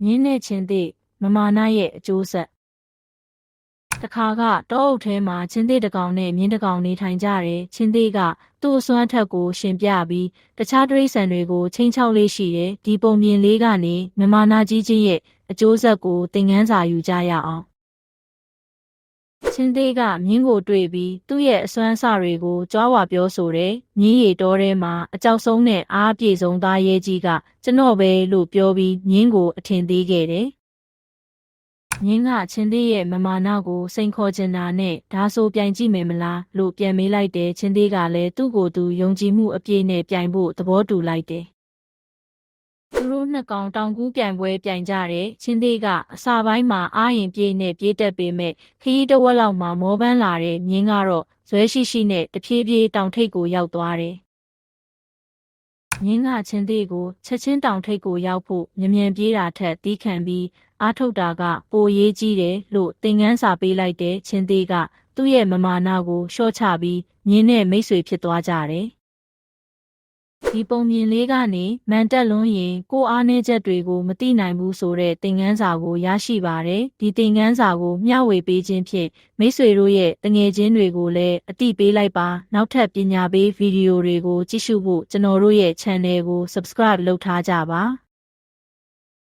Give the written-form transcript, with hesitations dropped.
မြင်းနဲ့ချင်းသေးမမာနရဲ့အကျိုးဆက်တခါကတောအုပ်ထဲမှာချင်းသေးတစ်ကောင်နဲ့မြင်းတစ်ကောင်နေထိုင်ကြတယ်ချင်းသေးကသူ့အစွမ်းထက်ကိုရှင်ပြပြီးတခြားတိရစ္ဆာန်တွေကိုချိန်ချောက်လေးရှိတယ်ဒီပုံမြင်လေးကနေမမာနကြီးချင်းရဲ့အကျိုးဆက်ကိုသင်ခန်းစာယူကြရအောင်ချင်းသေးကမြင်းကိုတွေ့ပြီးသူ့ရဲ့အစွမ်းအစတွေကိုကြွားဝါပြောဆိုတယ်မြင်းရီတောထဲမှာအကြောက်ဆုံးနဲ့အားအပြည့်ဆုံးသားရဲကြီးကကျွန်တော်ပဲလို့ပြောပြီးမြင်းကိုအထင်သေးခဲ့တယ်မြင်းကချင်းသေးရဲ့မမာနကိုစိန်ခေါ်ချင်တာနဲ့ဒါဆိုပြိုင်ကြည့်မယ်မလားလို့ပြန်မေးလိုက်တယ်ချင်းသေးကလည်းသူ့ကိုယ်သူယုံကြည်မှုအပြည့်နဲ့ပြိုင်ဖို့သဘောတူလိုက်တယ်သူတို့နှစ်ကောင်တောင်ကူးပြိုင်ပွဲပြိုင်ကြတယ်ချင်းသေးကအစာပိုင်းမှာအားရင်ပြေးနဲ့ပြေးတက်ပေမဲ့ခရီးတစ်ဝက်လောက်မှာမောပန်းလာတဲ့မြင်းကတော့ဇွဲရှိရှိနဲ့တဖြည်းဖြည်းတောင်ထိပ်ကိုရောက်သွားတယ်မြင်းကချင်းသေးကိုချက်ချင်းတောင်ထိပ်ကိုရောက်ဖို့မြ мян ပြေးတာထက်တီးခံပြီးအားထုတ်တာကပိုရေးကြီးတယ်လို့သင်ခန်းစာပေးလိုက်တဲ့ချင်းသေးကသူ့ရဲ့မမာနကိုလျှော့ချပြီးမြင်းနဲ့မိတ်ဆွေဖြစ်သွားကြတယ်ဒီပုံမြင်လေးကနေမန်တက်လွန်းရင်ကိုအားနည်းချက်တွေကိုမသိနိုင်ဘူးဆိုတဲ့သင်ခန်းစာကိုရရှိပါတယ်ဒီသင်ခန်းစာကိုမျှဝေပေးခြင်းဖြင့်မိတ်ဆွေတို့ရဲ့တငယ်ချင်းတွေကိုလည်းအသိပေးလိုက်ပါနောက်ထပ်ပညာပေးဗီဒီယိုတွေကိုကြည့်ရှုဖို့ကျွန်တော်တို့ရဲ့ channel ကို subscribe လုပ်ထားကြပါ